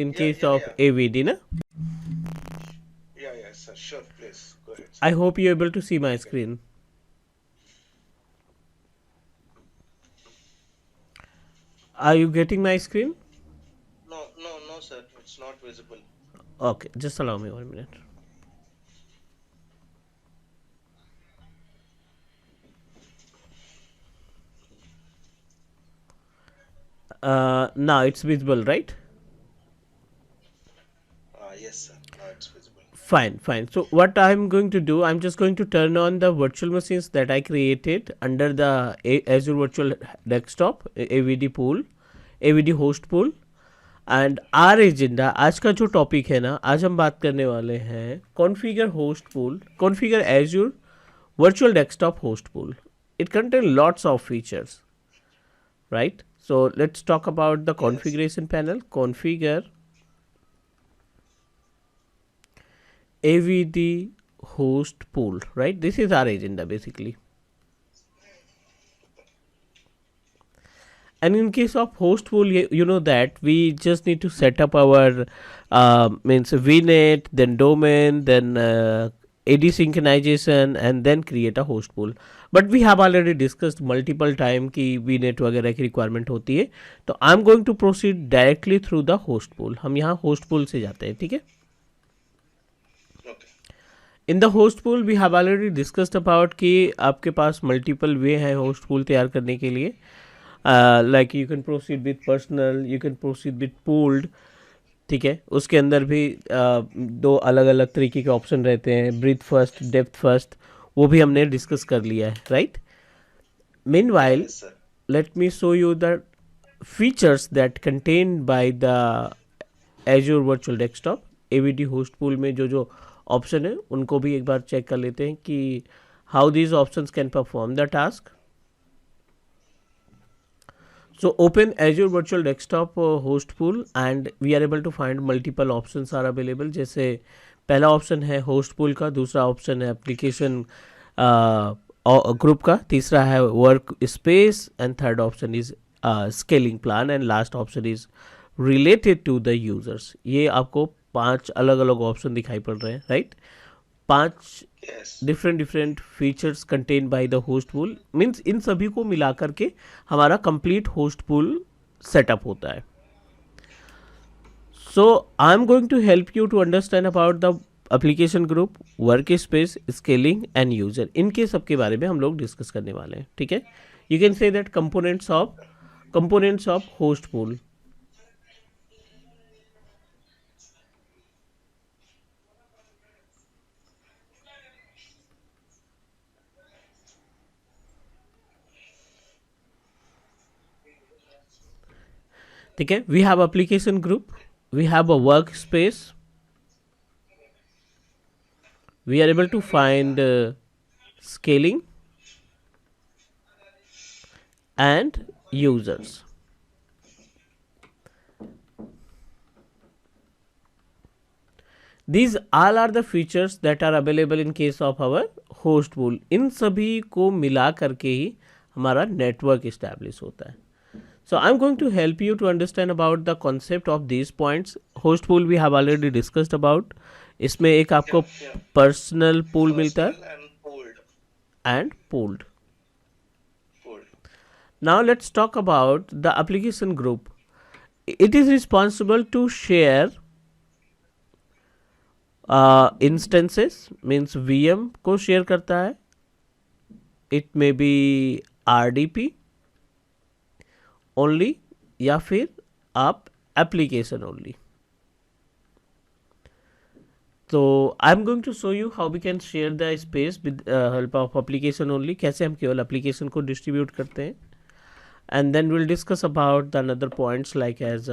in Yeah, case yeah, of yeah. AVD, na? Yeah, yeah, sir. Sure, please. Go ahead, sir. I hope you're able to see my Okay. screen. Are you getting my screen? No, no, no, sir. It's not visible. Okay, just allow me 1 minute. Now it's visible, right? Yes, sir. Now it's visible. Fine, fine. So what I'm going to do, I'm just going to turn on the virtual machines that I created under the Azure Virtual Desktop AVD pool, AVD host pool. And our agenda आज का जो topic है ना, आज हम बात करने वाले हैं configure host pool, configure Azure virtual desktop host pool. It contain lots of features, right? So let's talk about the Yes. Configuration panel. Configure avd host pool, right? This is our agenda basically. And in case of host pool, you know that we just need to set up our means vnet, then domain, then ad synchronization, and then create a host pool. But we have already discussed multiple time कि vnet वगैरह की requirement होती है. तो I'm going to proceed directly through the host pool. हम यहाँ host pool से जाते हैं, ठीक है? Okay. In the host pool we have already discussed about कि आपके पास मल्टीपल वे हैं होस्ट पूल तैयार करने के लिए. Like you can proceed with personal, you can proceed with pooled, ठीक है? उसके अंदर भी दो अलग अलग तरीके के ऑप्शन रहते हैं, ब्रीथ फर्स्ट, डेप्थ फर्स्ट, वो भी हमने डिस्कस कर लिया है, right? Mean while Yes, sir. let me show you the features that contained by the Azure Virtual Desktop AVD host pool में जो जो ऑप्शन है उनको भी एक बार चेक कर लेते हैं कि how these options can perform the task. So open Azure Virtual Desktop host pool and we are able to find multiple options are available. जैसे पहला ऑप्शन है होस्ट पूल का, दूसरा ऑप्शन है एप्लीकेशन ग्रुप का, तीसरा है work space and third option is scaling plan and last option is related to the users. ये आपको 5 अलग अलग ऑप्शन दिखाई पड़ रहे हैं, right? 5 Yes. Different features contain by the host pool. Means in सभी को मिला करके हमारा कंप्लीट होस्ट पूल सेटअप होता है. So I am going to help you to understand about the application group, work space, scaling and user. इनके सब के बारे में हम लोग डिस्कस करने वाले हैं, ठीक है? You can say that components of host pool. ठीक है? We have application group, we have a workspace, we are able to find scaling and users. These all are the features that are available in case of our host pool. इन सभी को मिला करके ही हमारा network establish होता है. So I'm going to help you to understand about the concept of these points. Host pool we have already discussed about. इसमें एक आपको Yeah, yeah. पर्सनल पूल मिलता है Personal and pooled. And pooled. Pooled. Now let's talk about the application group. It is responsible to share instances, means VM को share करता है. It may be RDP only या फिर आप application only. तो I am going to show you how we can share the space with help of application only. कैसे हम केवल एप्लीकेशन को डिस्ट्रीब्यूट करते हैं. And then will discuss about the another points like as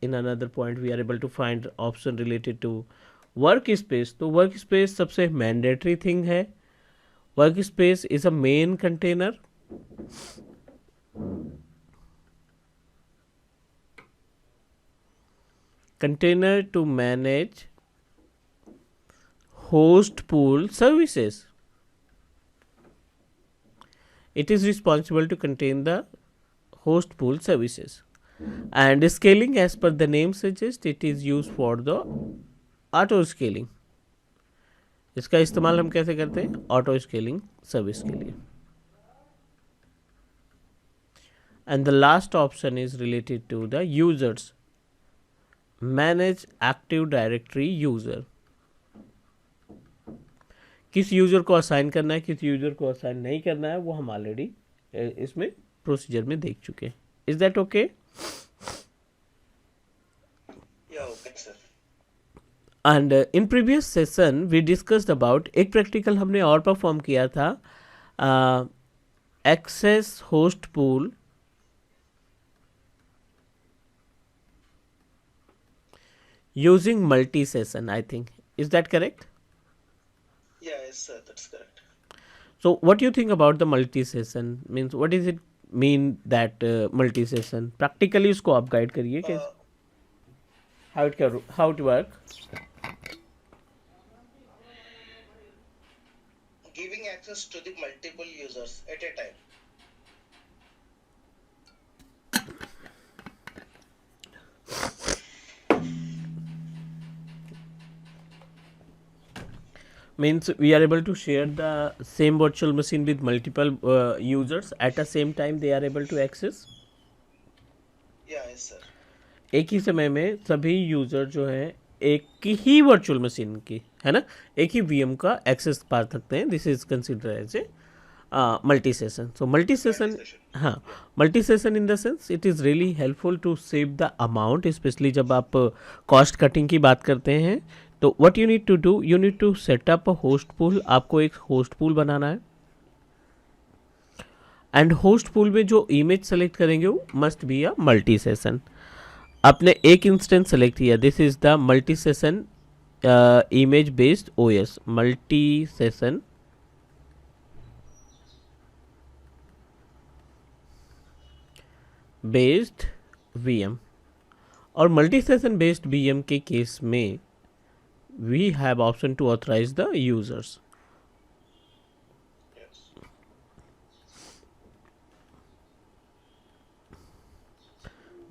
in another point we are able to find option related to work space. तो work space सबसे mandatory thing है. Work space is a main container. Container to manage host pool services. It is responsible to contain the host pool services. And scaling, as per the name suggests, it is used for the auto scaling. इसका इस्तेमाल हम कैसे करते हैं? Auto scaling service के लिए. And the last option is related to the users. Manage Active Directory user. किस user को असाइन करना है, किस यूजर को असाइन नहीं करना है, वो हम ऑलरेडी इसमें प्रोसीजर में देख चुके हैं. Is that okay? Yeah, okay, sir. And in previous session we discussed about, एक प्रैक्टिकल हमने और परफॉर्म किया था, access host pool using multi session, I think. Is that correct? Yeah, yes, sir, that's correct. So what do you think about the multi session? Means what does it mean that multi session? Practically उसको आप guide करिए कि how it work. Giving access to the multiple users at a time. Means we are able to share the same virtual machine with multiple users at the same time they are able to access. Yeah, yes, sir. एक ही समय में सभी user जो है एक ही virtual machine की, है ना, एक ही वीएम का एक्सेस पा सकते हैं. This is consider as a multi session. So multi session, हाँ, multi session in the sense it is really helpful to save the amount, specially जब आप कॉस्ट कटिंग की बात करते हैं. तो what you need to do, you need to set up a host pool. आपको एक होस्ट पूल बनाना है एंड होस्ट पूल में जो इमेज सेलेक्ट करेंगे वो must be a multi session. आपने एक इंस्टेंस सेलेक्ट किया, this is the multi session image based OS, multi session based VM. और मल्टी सेशन बेस्ड वीएम के केस में we have option to authorize the users. Yes.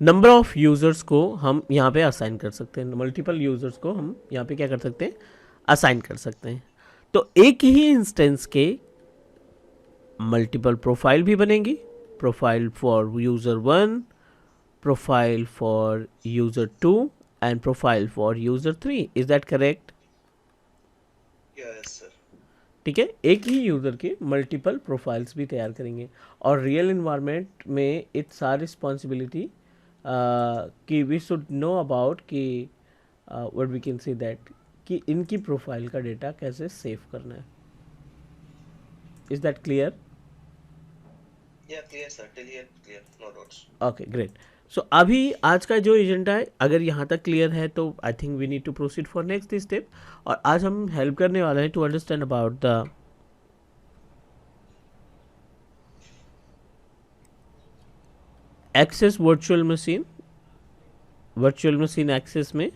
Number of users को हम यहाँ पे असाइन कर सकते हैं, मल्टीपल यूजर्स को हम यहाँ पे क्या कर सकते हैं, असाइन कर सकते हैं. तो एक ही इंस्टेंस के मल्टीपल प्रोफाइल भी बनेंगी, profile for user 1, profile for user 2 and profile for user 3. Is that correct? Yeah, yes, sir. ठीक है, एक ही यूज़र के मल्टीपल प्रोफाइल्स भी तैयार करेंगे. और रियल इन्वायरमेंट में इट्स आर रिस्पॉन्सिबिलिटी कि वी शुड नो अबाउट कि what we can say that कि इनकी प्रोफाइल का डेटा कैसे सेव करना है. Is that clear? Yeah, clear, sir. Till here, clear. No doubts. Okay, great. So अभी आज का जो एजेंडा है, अगर यहाँ तक क्लियर है तो I think we need to proceed for next step. और आज हम हेल्प करने वाले हैं to understand about the access virtual machine. Virtual machine access में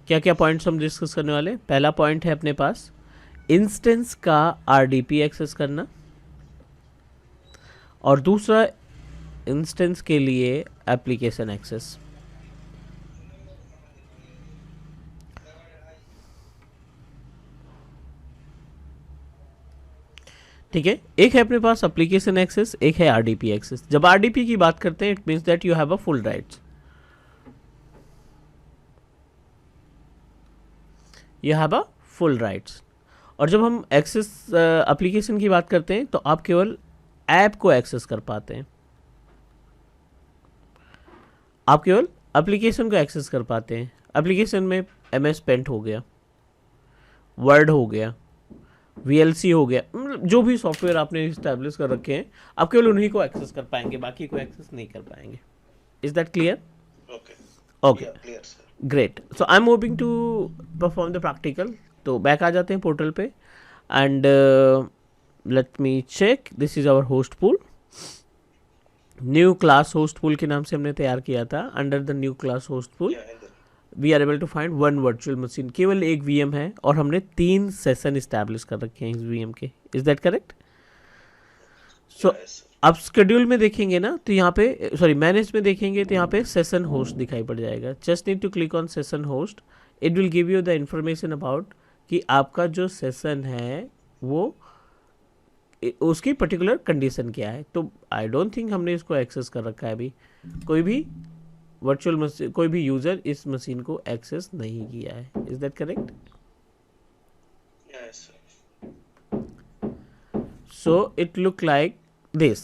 क्या क्या पॉइंट्स हम डिस्कस करने वाले हैं. पहला पॉइंट है अपने पास इंस्टेंस का आरडीपी एक्सेस करना, और दूसरा इंस्टेंस के लिए एप्लीकेशन एक्सेस. ठीक है, एक है अपने पास एप्लीकेशन एक्सेस, एक है आरडीपी एक्सेस. जब आरडीपी की बात करते हैं it means that you have a full rights, you have a full rights. और जब हम एक्सेस एप्लीकेशन की बात करते हैं तो आप केवल ऐप को एक्सेस कर पाते हैं, आप केवल एप्लीकेशन को एक्सेस कर पाते हैं. एप्लीकेशन में MS पेंट हो गया, वर्ड हो गया, VLC हो गया, जो भी सॉफ्टवेयर आपने इस्टेब्लिश कर रखे हैं आप केवल उन्हीं को एक्सेस कर पाएंगे, बाकी को एक्सेस नहीं कर पाएंगे. Is that clear? Okay. Okay, Yeah, clear, sir. Great. So I am moving to perform the practical. तो बैक आ जाते हैं पोर्टल पे and let me check. This is our host pool. New class host pool के नाम से हमने तैयार किया था. Under the new class host pool Yeah, and then, we are able to find one virtual machine. केवल एक वीएम है और हमने 3 सेशन इस्टेब्लिश कर रखे हैं इस वीएम के. Is that correct? So yeah, yes, sir. आप स्केड्यूल में देखेंगे ना तो यहाँ पे सॉरी मैनेज में देखेंगे तो यहाँ पे सेशन होस्ट दिखाई पड़ जाएगा. Just need to click on session host. It will give you the information about कि आपका जो सेशन है वो उसकी पर्टिकुलर कंडीशन क्या है. तो आई डोंट थिंक हमने इसको एक्सेस कर रखा है अभी. कोई भी वर्चुअल मशीन, कोई भी यूज़र इस मशीन को एक्सेस नहीं किया है. Is that correct? Yes, sir. So it look like this.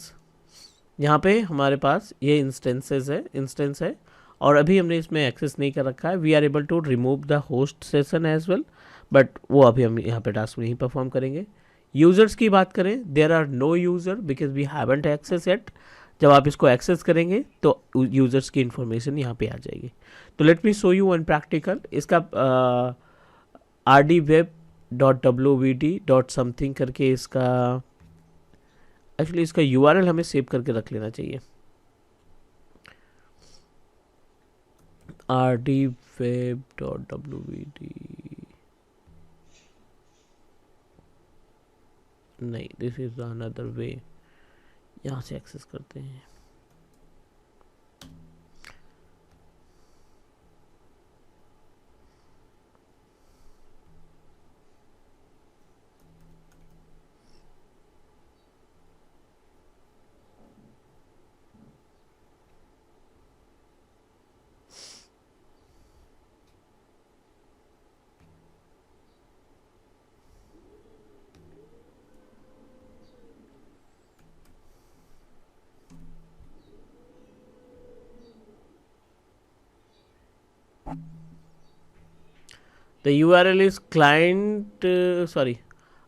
यहाँ पे हमारे पास ये इंस्टेंस है और अभी हमने इसमें एक्सेस नहीं कर रखा है. We are able to remove the host session as well, but वो अभी हम यहाँ पे टास्क नहीं परफॉर्म करेंगे. यूज़र्स की बात करें, there are no user because we haven't access yet. जब आप इसको एक्सेस करेंगे तो यूज़र्स की इन्फॉर्मेशन यहाँ पे आ जाएगी. तो late me show you one practical. इसका rdweb.wvd.something करके इसका एक्चुअली इसका URL हमें सेव करके रख लेना चाहिए. rdweb.wvd नहीं, दिस इज अनदर वे. यहाँ से एक्सेस करते हैं. The URL is client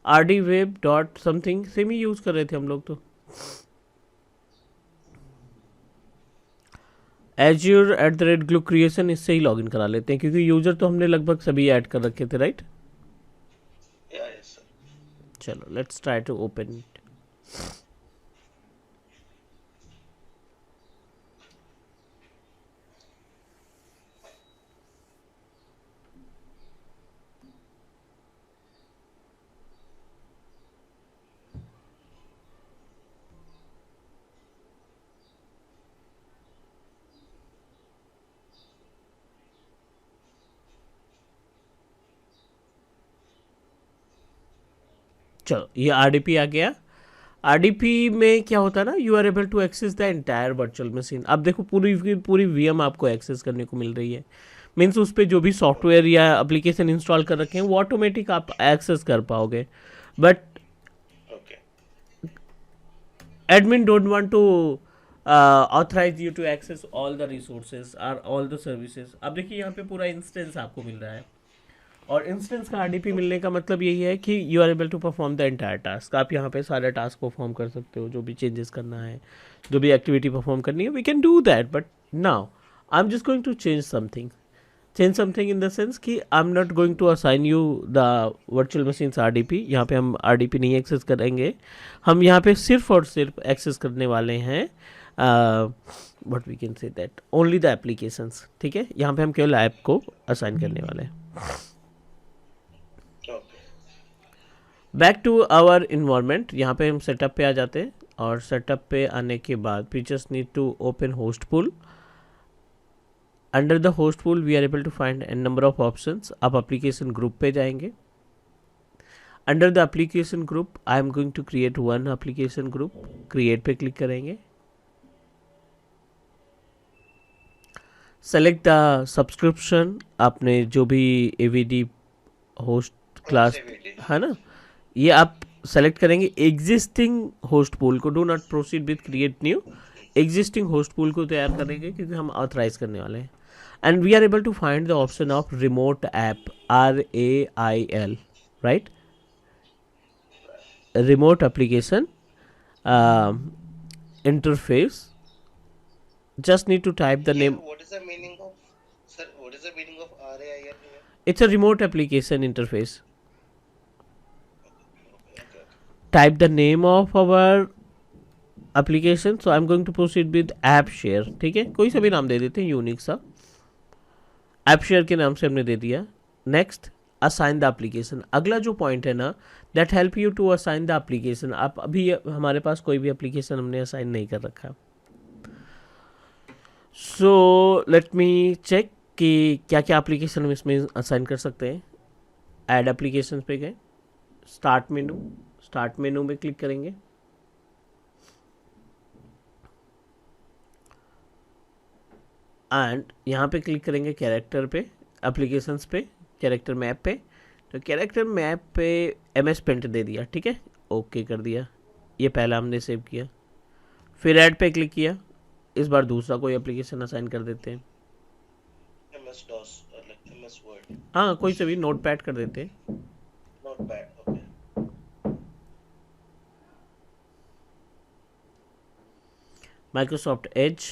rdweb dot something. Same ही यूज़ कर रहे थे हम लोग. तो Azure@Glue Creation इससे ही लॉगिन करा लेते हैं क्योंकि यूज़र तो हमने लगभग सभी ऐड कर रखे थे, राइट? Yeah, yes, sir. चलो let's try to open it. चलो ये RDP आ गया. RDP में क्या होता है ना, you are able to access the entire virtual machine. अब देखो पूरी की पूरी VM आपको एक्सेस करने को मिल रही है. मीन्स उस पर जो भी सॉफ्टवेयर या एप्लीकेशन इंस्टॉल कर रखे हैं वो ऑटोमेटिक आप एक्सेस कर पाओगे. But Okay. admin don't want to authorize you to access all the resources or all the services. अब देखिए यहाँ पे पूरा इंस्टेंस आपको मिल रहा है और इंस्टेंस का RDP मिलने का मतलब यही है कि you are able to perform the entire task. आप यहाँ पे सारे टास्क परफॉर्म कर सकते हो. जो भी चेंजेस करना है, जो भी एक्टिविटी परफॉर्म करनी है, we can do that. But now I am just going to change something in the sense कि I am not going to assign you the virtual machines RDP. यहाँ पे हम RDP नहीं एक्सेस करेंगे. हम यहाँ पे सिर्फ और सिर्फ एक्सेस करने वाले हैं what we can say that only the applications. ठीक है, यहाँ पे हम केवल ऐप को असाइन करने वाले हैं. Okay. Back to our environment. यहाँ पे हम सेटअप पे आ जाते हैं और सेटअप पे आने के बाद we just need to open host pool. Under the host pool we are able to find an number of options. आप एप्लीकेशन ग्रुप पे जाएंगे. Under the application group I am going to create one application group. Create पे click करेंगे. Select the subscription. आपने जो भी AVD host class CVD. है ना, ये आप सेलेक्ट करेंगे. एग्जिस्टिंग होस्ट पूल को do not proceed with create new. Existing host pool को तैयार करेंगे क्योंकि हम ऑथराइज करने वाले हैं. And we are able to find the option of remote app RAIL, राइट? Remote application interface. just need to type the Here, name. what is the meaning of, sir, what is the meaning of RAIL here? It's a remote application interface. Okay. Type the name of our application. So I'm going to proceed with app share. ठीक है, कोई सा भी नाम दे देते हैं unique सा. App share के नाम से हमने दे दिया. Next assign the application. अगला जो पॉइंट है ना, that help you to assign the application. आप अभी हमारे पास कोई भी एप्लीकेशन हमने असाइन नहीं कर रखा। सो लेट मी चेक कि क्या क्या एप्लीकेशन हम इसमें असाइन कर सकते हैं। ऐड एप्लीकेशन पे गए, स्टार्ट मेनू में क्लिक करेंगे, एंड यहाँ पे क्लिक करेंगे कैरेक्टर पे, एप्लीकेशंस पे, कैरेक्टर मैप पे। तो कैरेक्टर मैप पे MS पेंट दे दिया, ठीक है, ओके कर दिया। ये पहला हमने सेव किया। फिर ऐड पे क्लिक किया, इस बार दूसरा कोई एप्लीकेशन असाइन कर देते हैं। MS DOS or like MS Word. हाँ, कोई से भी, नोट पैड कर देते हैं। Not bad. Okay. Microsoft Edge,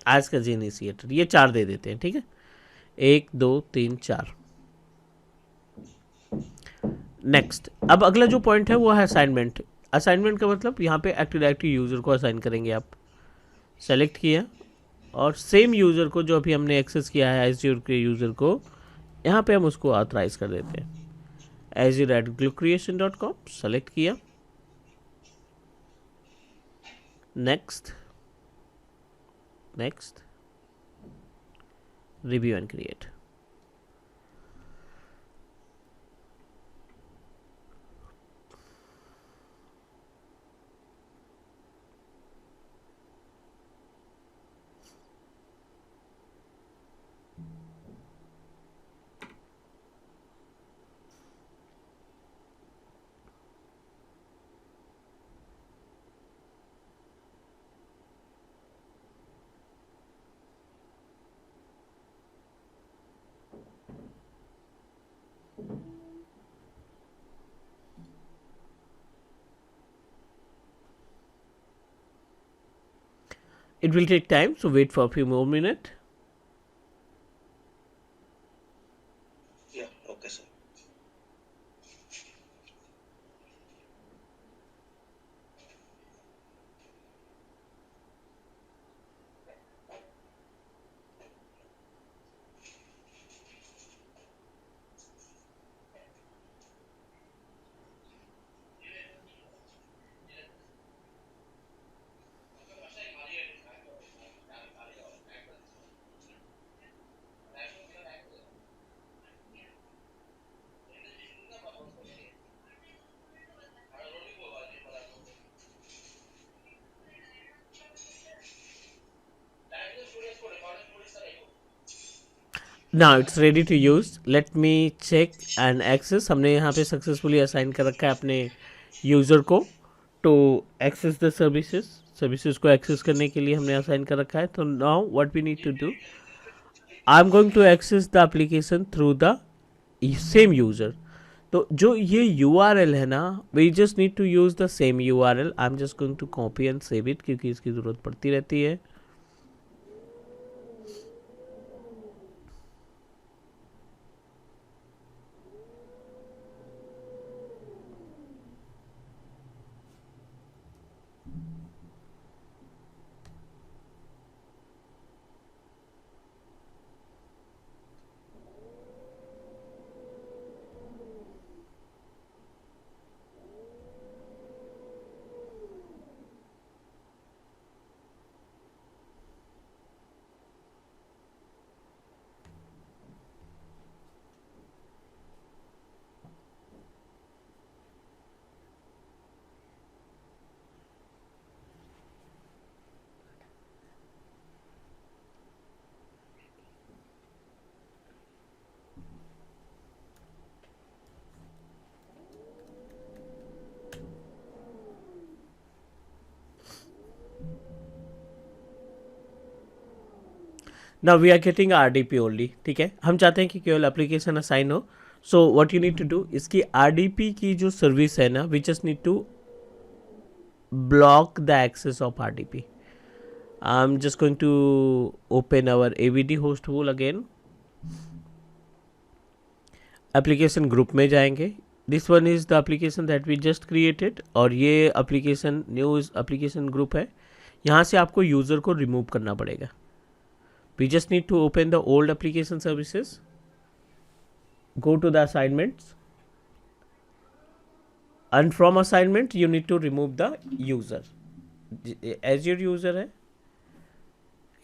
आज का इनिशिएटर, ये 4 दे देते हैं, ठीक है, 1 2 3 4। नेक्स्ट, अब अगला जो पॉइंट है वो है असाइनमेंट। असाइनमेंट का मतलब यहाँ पे एक्टिव डायरेक्टरी यूज़र को असाइन करेंगे आप। सेलेक्ट किया और सेम यूज़र को जो अभी हमने एक्सेस किया है एज्योर के यूज़र को, यहाँ पे हम उसको ऑथराइज कर देते हैं। azure@glucreation.com सेलेक्ट किया, next, review and create. It will take time, so wait for a few more minutes. Yeah. Okay, sir. Now it's ready to use. Let me check and access. हमने यहाँ पे successfully assign कर रखा है अपने user को to access the services को access करने के लिए हमने असाइन कर रखा है। तो now what we need to do, I am going to access the application through the same user. तो जो ये URL है ना, we just need to use the same URL। I am just going to copy and save it, क्योंकि इसकी ज़रूरत पड़ती रहती है। Now we are getting RDP only, ठीक है, हम चाहते हैं कि केवल एप्लीकेशन असाइन हो। So what you need to do, इसकी RDP की जो सर्विस है ना, we just need to block the access of RDP। I am just going to open our AVD host pool again. Application group में जाएंगे, this one is the application that we just created, और ये application new application group है। यहाँ से आपको user को remove करना पड़ेगा. We just need to open the old application services, go to the assignments, and from assignment you need to remove the user. Azure user है,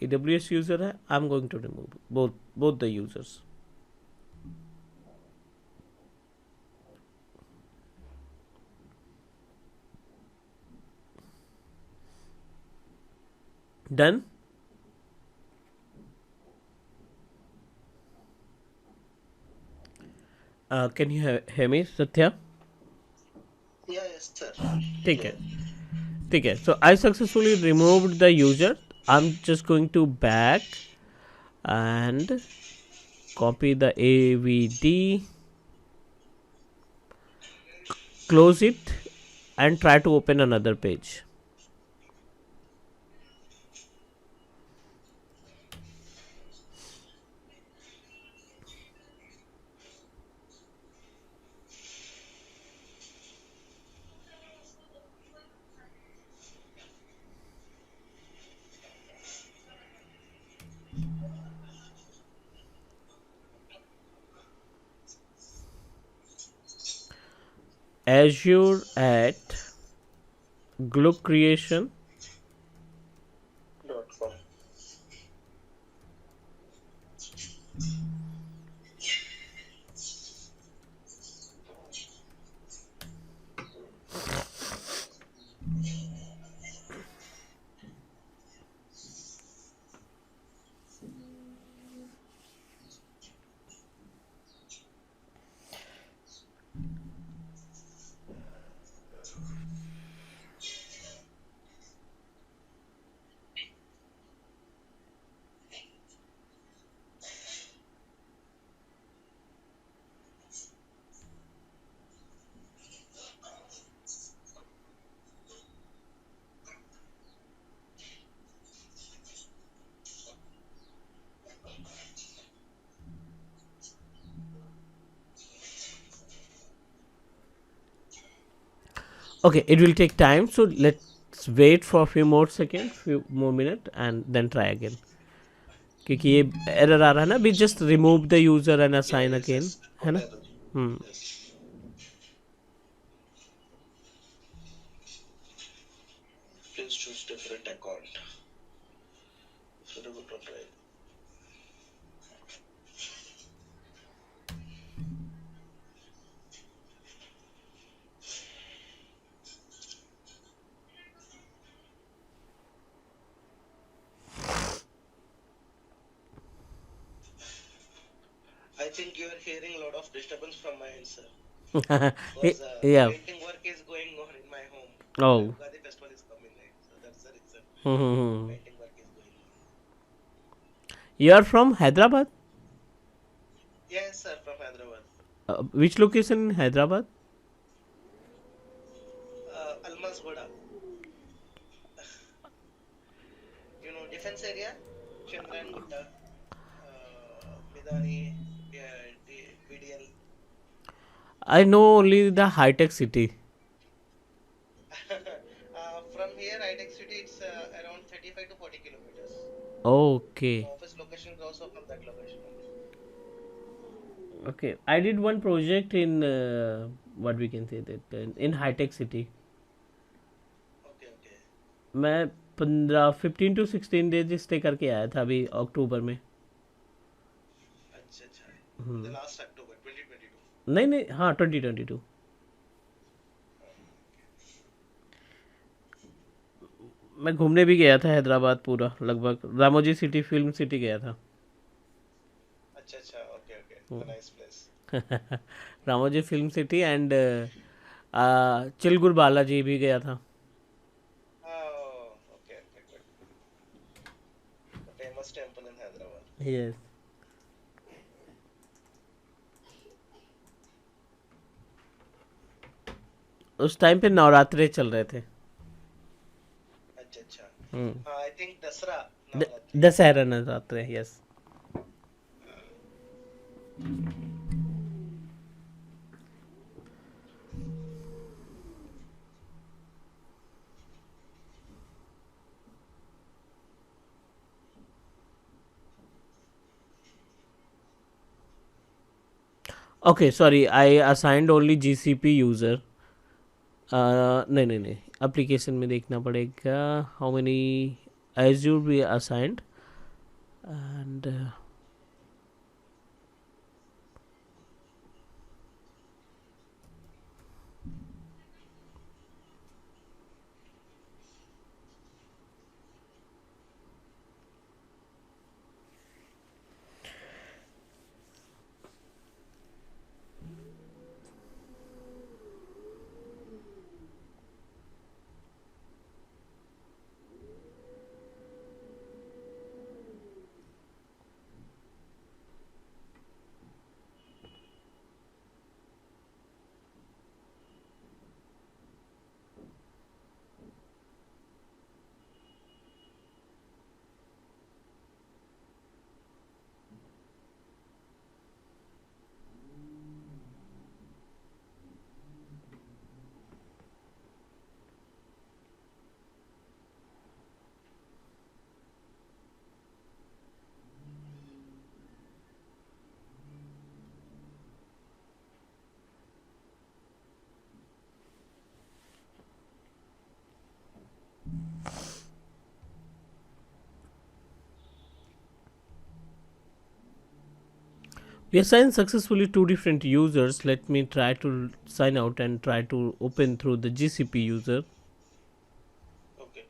AWS user है, I'm going to remove both the users. Done. Can you hear me, Satya? Yeah, yes, sir. ठीक है, ठीक है. So I successfully removed the user. I'm just going to back and copy the AVD, close it, and try to open another page. Azure at Globe Creation. .com. Okay, it will take time, so let's wait for a few more seconds, few more minutes, and then try again. क्योंकि ये error आ रहा है ना, we just remove the user and Yeah, assign yes, again, yes. है ना? Okay, Anuj. Yes. Please choose different account. Suitable to try. I think you are hearing a lot of disturbance from my end, sir. Because Yeah. painting work is going on in my home. Oh. Ugadi festival is coming, right? So that's the reason. Hmm. Painting work is going on. You are from Hyderabad? Yes, sir, from Hyderabad. Which location in Hyderabad? Almas Goda. You know, defense area, Chandran Gutta, Midani, BDL. I know only the high tech city. From here, Hightech City, it's around 35 to 40 kilometers. Okay. Office location is also from that location only. Okay. I did one project in what we can say that in high tech city. Okay, okay. मैं 15 to 16 days stay करके आया था अभी अक्टूबर में. अच्छा अच्छा. In the last October 2022. नहीं नहीं, हाँ 2022. मैं घूमने भी गया था हैदराबाद पूरा, लगभग रामोजी सिटी, फिल्म सिटी गया था. अच्छा अच्छा. Okay, okay. The nice place. Ramoji film city and Chilkur Balaji भी गया था. Oh, okay, okay, good. The famous temple in Hyderabad. Yes. उस टाइम पे नवरात्रे चल रहे थे. अच्छा अच्छा. हम्म. I think Dasra. Navratri. Dussehra Navratre. Yes. Okay, sorry, I assigned only GCP user. नहीं नहीं नहीं, एप्लीकेशन में देखना पड़ेगा how many Azure we assigned and we assigned successfully two different users. Let me try to sign out and try to open through the GCP user. Okay.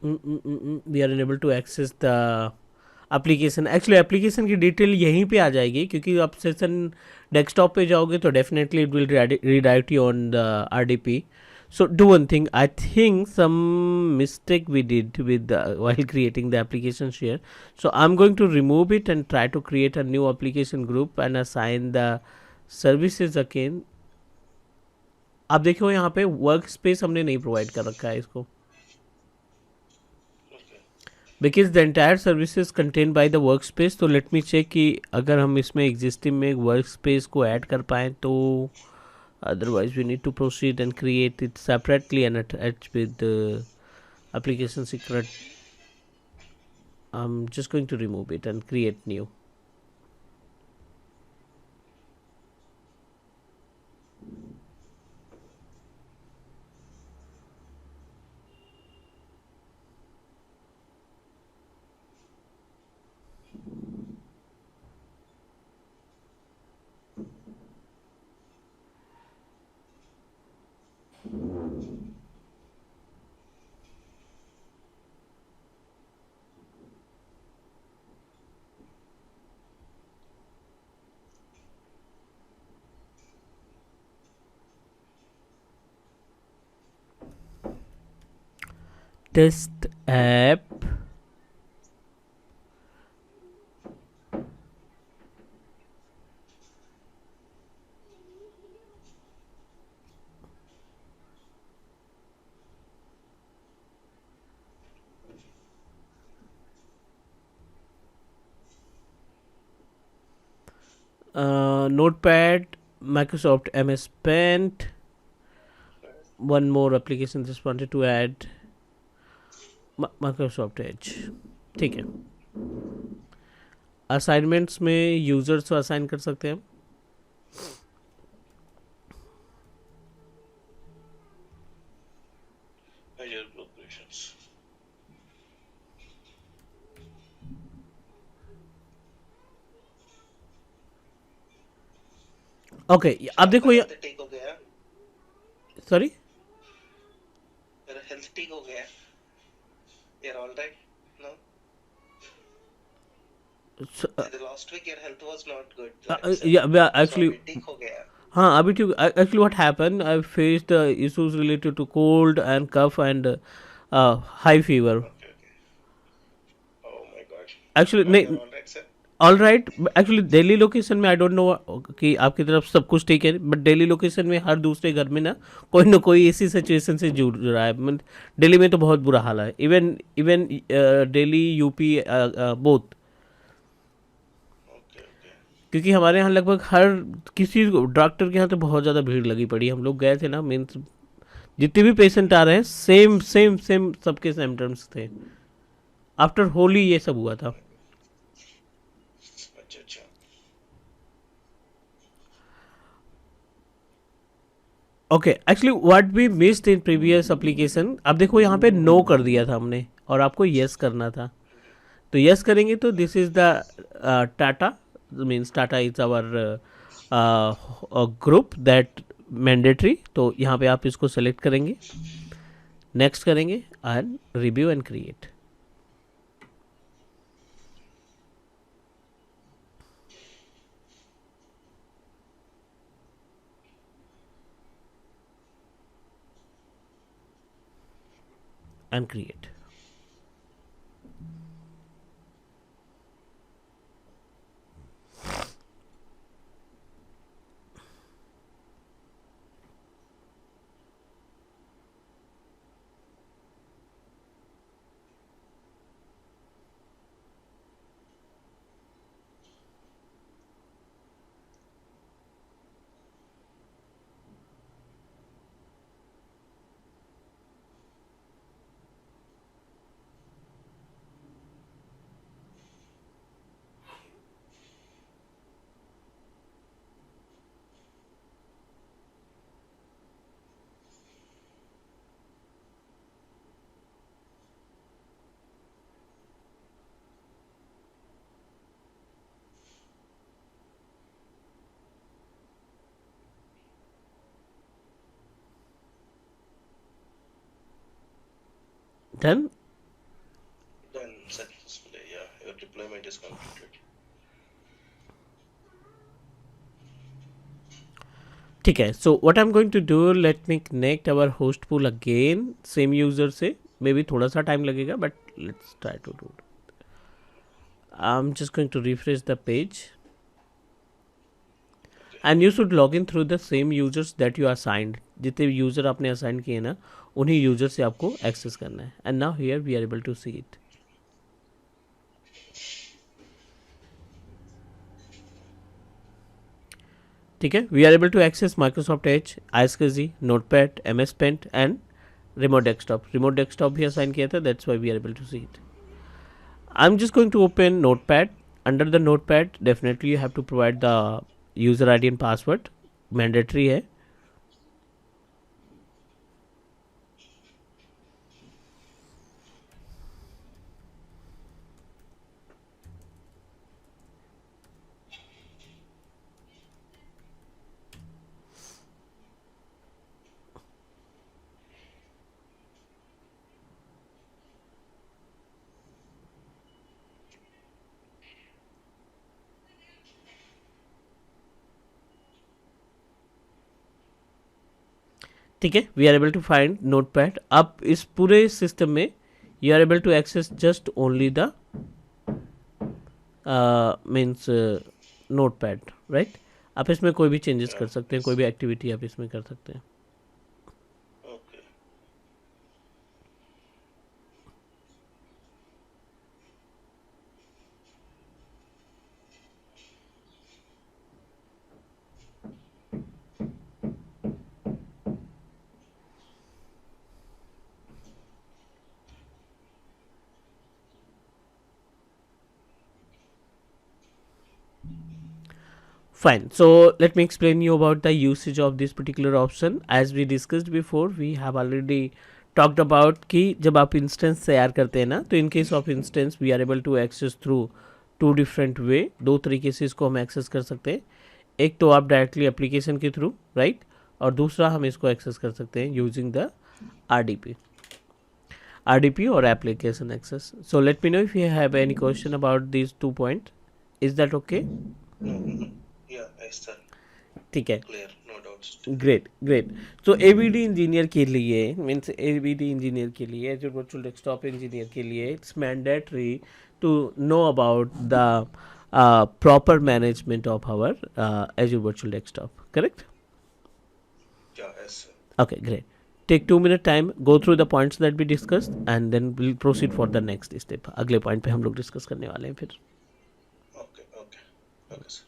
We are unable to access the application. Actually application की detail यहीं पे आ जाएगी, क्योंकि आप session desktop पे जाओगे तो definitely it will redirect you on the RDP. So do one thing. I think some mistake we did with while creating the application share. So I'm going to remove it and try to create a new application group and assign the services again. आप देखो यहाँ पे work space हमने नहीं provide कर रखा है इसको, Okay. Because the entire services contain by the work space. तो लेट मी चेक कि अगर हम इसमें एग्जिस्टिंग में एक वर्क स्पेस को ऐड कर पाएँ तो, otherwise we need to proceed and create it separately and attach with the application secret. I'm just going to remove it and create new. Test app. Notepad, Microsoft MS Paint. One more application just wanted to add, Microsoft Edge. ठीक है. Assignments में users को assign कर सकते हैं. Azure Corporations. Okay, अब देखो ये, हेल्थ ठीक हो गया. सॉरी, मेरा हेल्थ ठीक हो गया. You're all right now. The last week your health was not good. yeah, So actually अभी ठीक हो गया. हाँ अभी ठीक actually what happen I face the issues related to cold and cough and high fever Okay, okay. Oh my God. Actually Now नहीं you're all right, sir? All right actually Delhi location में I don't know कि आपकी तरफ सब कुछ ठीक है but Delhi location में हर दूसरे घर में ना कोई इसी सिचुएशन से जुड़ रहा है मतलब दिल्ली में तो बहुत बुरा हाल है even even Delhi UP both Okay, okay. क्योंकि हमारे यहाँ लगभग हर किसी डॉक्टर के यहाँ तो बहुत ज़्यादा भीड़ लगी पड़ी हम लोग गए थे ना मीन्स जितने भी पेशेंट आ रहे हैं सेम सेम सेम सबके सिम्टम्स थे आफ्टर होली ये सब हुआ था अच्छा अच्छा. Okay actually what we missed in previous application अब देखो यहाँ पे नो कर दिया था हमने और आपको यस करना था तो यस करेंगे तो this is the Tata means Tata is our group that mandatory तो यहाँ पे आप इसको सेलेक्ट करेंगे नेक्स्ट करेंगे and review and create and create. Done. Done successfully. Yeah, your deployment is completed. ठीक है so what I am going to do let me connect our host pool again same user से maybe थोड़ा सा time लगेगा but let's try to do I am just going to refresh the page and you should log in through the same users that you assigned जितने user आपने assign किए ना उन्हीं user से आपको एक्सेस करना है and now here we are able to see it ठीक है we are able to access Microsoft Edge ISKG notepad MS paint and remote desktop भी असाइन किया था that's why we are able to see it I am just going to open notepad under the notepad definitely you have to provide the user ID and password mandatory है ठीक है we are able to find notepad अब इस पूरे system में you are able to access just only the means notepad right आप इसमें कोई भी चेंजेस कर सकते हैं कोई भी एक्टिविटी आप इसमें कर सकते हैं Okay. Fine. So let me explain you about the usage of this particular option. As we discussed before, we have already talked about कि जब आप instance तैयार करते हैं ना तो in case of instance we are able to access through two different way. दो तरीके से इसको हम access कर सकते हैं एक तो आप directly application के through right और दूसरा हम इसको access कर सकते हैं using the RDP or application access. So let me know if you have any question about these 2 points. Is that okay? No, no. Yeah, nice, sir. ठीक है Clear. host. ग्रेट. सो AVD engineer के लिए means AVD engineer के लिए Azure virtual desktop engineer के लिए it's mandatory to know about the proper management of our Azure Virtual Desktop. Correct? Yeah, yes, sir. Okay, great. Take 2 minute time, go through the points that we discussed, and then we'll proceed for the next step. अगले point पे हम लोग discuss करने वाले हैं फिर. Okay, okay, okay, sir.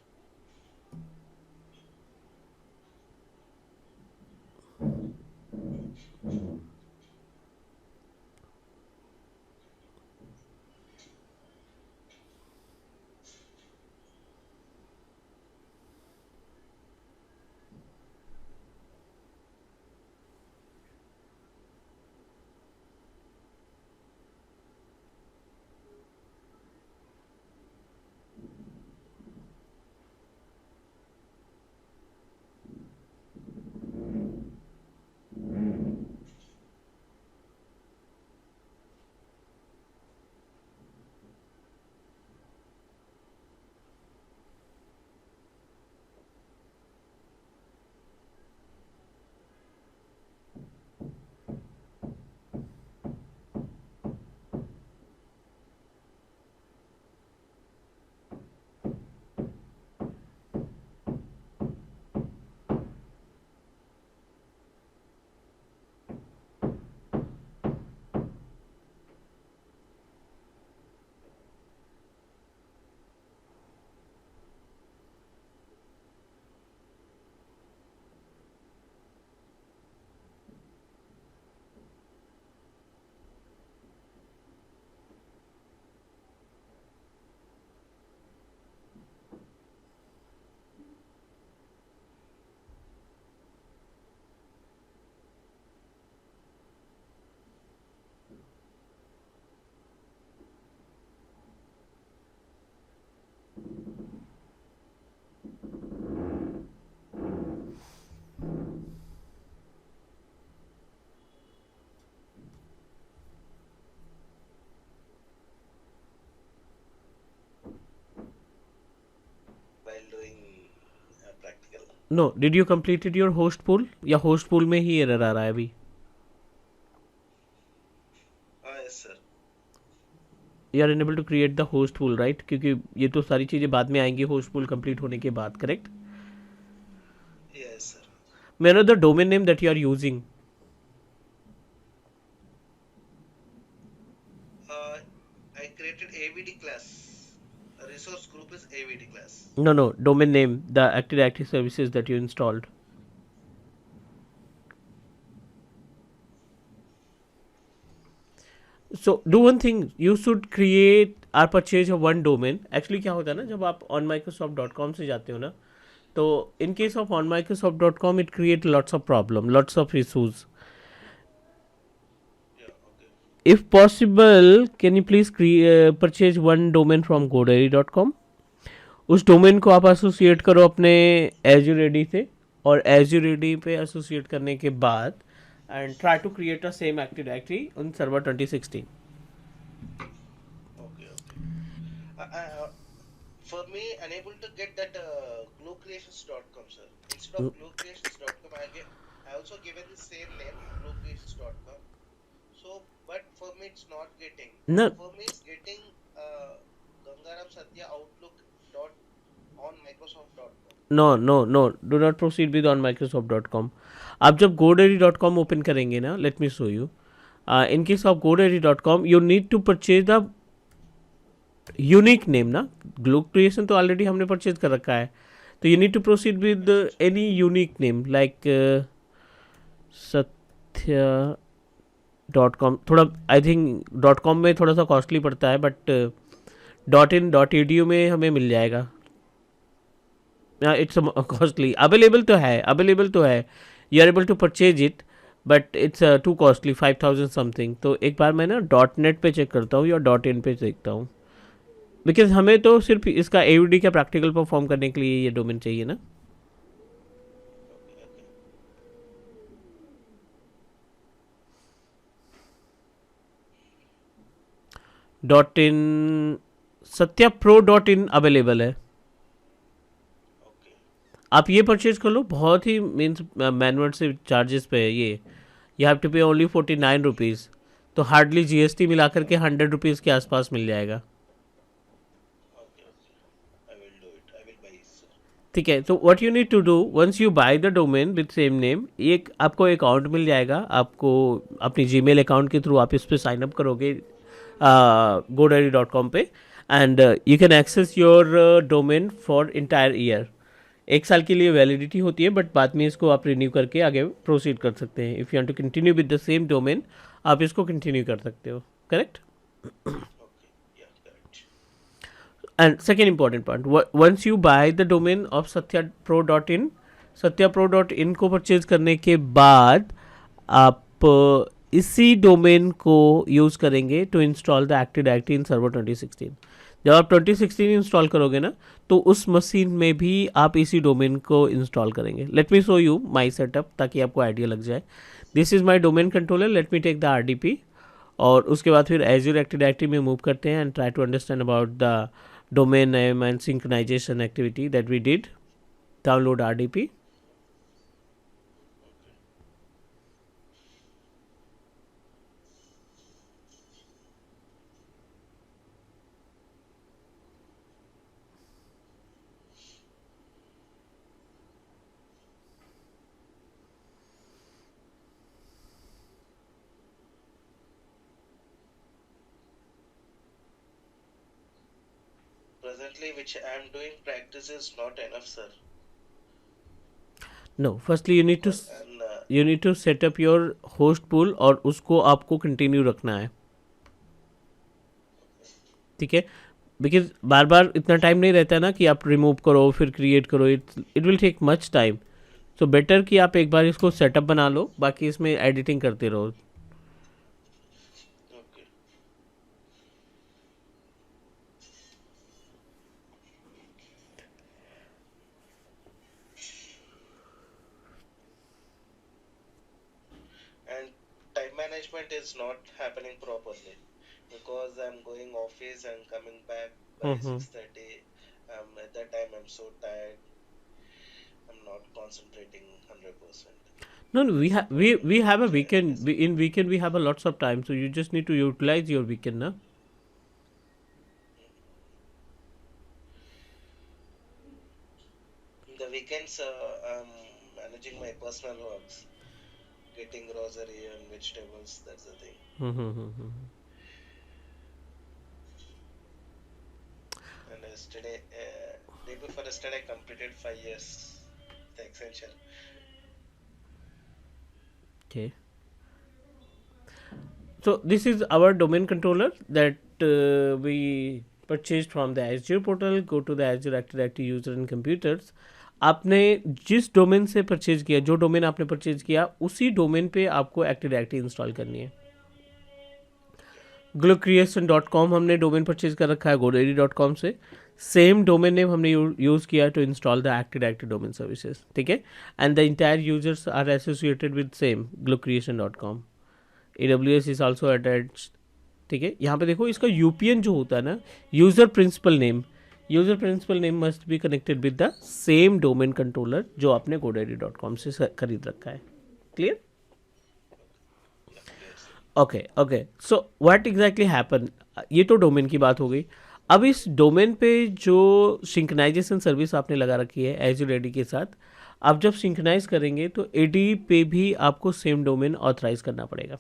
While doing practical. No, did you completed your host pool? या host pool में ही error आ रहा है अभी? Yes, sir. You are unable to create the host pool, right? क्योंकि ये तो सारी चीजें बाद में आएंगी host pool complete होने के बाद, correct? Yes, sir. May I know the domain name that you are using? I created AVD class. The resource group is AVD class. No, domain name, the Active Directory services that you installed. So do one thing, you should create or purchase a one domain. Actually क्या होता है ना, जब आप onmicrosoft.com से जाते हो ना, तो in case of onmicrosoft.com it create lots of problem, lots of issues. Yeah, okay. If possible, can you please purchase one domain from godaddy.com? उस डोमेन को आप एसोसिएट करो अपने Azure AD से, और Azure AD पे एसोसिएट करने के बाद and try to create a same Active Directory on server 2016. Okay. For me, unable to get that gluecreations.com, sir. Instead of gluecreations.com, I also given the same name, gluecreations.com. So, but for me, it's not getting. No. For me, it's getting Gangaram Satya Outlook dot on Microsoft.com. No, do not proceed with on microsoft.com. आप जब godaddy.com open करेंगे ना, let me show you. In case of godaddy.com, you need to purchase the unique name ना. Glue creation तो already हमने purchase कर रखा है, तो you need to proceed with any unique name like satya.com. थोड़ा I think .com में थोड़ा सा कॉस्टली पड़ता है, बट .in.edu में हमें मिल जाएगा. It's costly. अवेलेबल तो है, you are able to purchase it, but it's too costly, 5000 something. तो एक बार मैं ना .net पे चेक करता हूँ या .in पे देखता हूँ, बिकॉज हमें तो सिर्फ इसका AUD का प्रैक्टिकल परफॉर्म करने के लिए ये डोमेन चाहिए ना. .in Satya pro .in available है. Okay. आप ये परचेज कर लो, बहुत ही मीन्स मैनुअल से चार्जेस पे है ये, यू हैव टू पे ओनली 49 रुपीज़, तो हार्डली जीएसटी मिला करके 100 रुपीज़ के आसपास मिल जाएगा। Okay, okay. I will do it. I will buy it, sir. ठीक है, तो what you need to do once you buy the domain with same name, एक आपको अकाउंट मिल जाएगा, आपको अपनी जीमेल अकाउंट के थ्रू आप इस पर साइन अप करोगे godaddy.com पे, and you can access your domain for entire year. 1 साल के लिए वैलिडिटी होती है, बट बाद में इसको आप रिन्यू करके आगे प्रोसीड कर सकते हैं। If you want to continue with the same domain, आप इसको कंटिन्यू कर सकते हो, correct. Okay. Yeah, correct. And second important part, once you buy the domain of satyapro.in, satyapro.in को परचेज करने के बाद आप इसी डोमेन को यूज़ करेंगे to install the active directory in server 2016। जब आप 2016 इंस्टॉल करोगे ना, तो उस मशीन में भी आप इसी डोमेन को इंस्टॉल करेंगे। Let me show you my setup ताकि आपको आइडिया लग जाए। This is my domain controller, let me take the RDP, और उसके बाद फिर एज्योर एक्टिव डायरेक्टरी में मूव करते हैं and try to understand about the domain name and synchronization activity that we did. Download RDP. Presently, which I am doing practice is not enough, sir. No, firstly you need to And you need to set up your host pool और उसको आपको continue रखना है, ठीक है। Because बार बार इतना time नहीं रहता है ना कि आप रिमूव करो फिर क्रिएट करो, it will take much time. So better कि आप एक बार इसको सेटअप बना लो, बाकी इसमें एडिटिंग करते रहो। okay. And time management is not happening properly because I'm going office and coming back by 6:30. At that time I'm so tired. I'm not concentrating 100%. No, no, we have a weekend. In weekend we have a lots of time, so you just need to utilize your weekend, na? In the weekends, I'm managing my personal works, getting grocery and vegetables. That's the thing. And yesterday, day before yesterday, I completed 5 years the Accenture. Okay. So this is our domain controller that we purchased from the Azure portal. Go to the Azure Active Directory user and computers. आपने जिस domain से purchase किया, जो domain आपने purchase किया, उसी domain पे आपको एक्टिव डायरेक्टरी इंस्टॉल करनी है। glowcreation.com हमने डोमेन परचेज कर रखा है godaddy.com से। सेम डोमेन नेम हमने यूज़ किया to install the active directory domain services, ठीक है। And the entire users are associated with same glowcreation.com। AWS is also attached, ठीक है। यहाँ पे देखो इसका यूपीएन जो होता है ना, user principal name must be connected with the same domain controller जो आपने godaddy.com से खरीद रखा है। Clear? Okay, so what exactly happen, ये तो डोमेन की बात हो गई। अब इस डोमेन पे जो सिंक्रोनाइजेशन सर्विस आपने लगा रखी है एज्योर एडी के साथ, आप जब सिंक्रोनाइज करेंगे तो एडी पे भी आपको सेम डोमेन ऑथराइज करना पड़ेगा।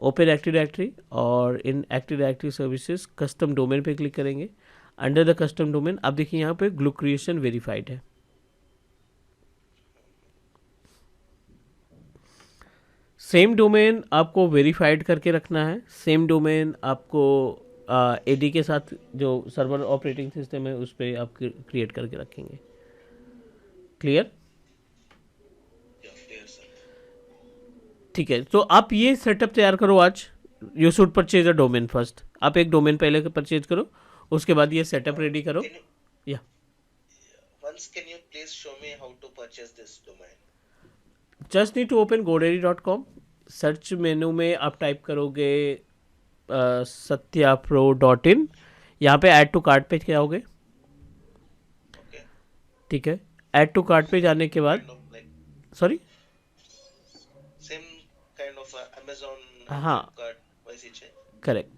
ओपन एक्टिव डायरेक्टरी और इन active directory services custom domain पे क्लिक करेंगे। अंडर द कस्टम डोमेन आप देखिए यहाँ पे ग्लोक्रिएशन वेरीफाइड है। सेम डोमेन आपको वेरीफाइड करके रखना है। सेम डोमेन आपको एडी के साथ जो सर्वर ऑपरेटिंग सिस्टम है उस पर आप क्रिएट करके रखेंगे। क्लियर? ठीक है, तो आप ये सेटअप तैयार करो आज। You should purchase a domain first. आप एक डोमेन पहले परचेज करो, उसके बाद ये सेटअप रेडी करो। या Once can you please show me how to purchase this domain? Just need to open godaddy.com। Search menu में आप टाइप करोगे satyapro.in। यहाँ पे ऐड टू कार्ट पे जाओगे, Okay. ठीक है। ऐड टू कार्ट पे जाने के बाद, kind of like sorry, same kind of Amazon and हाँ Flipkart वैसी છે. करेक्ट.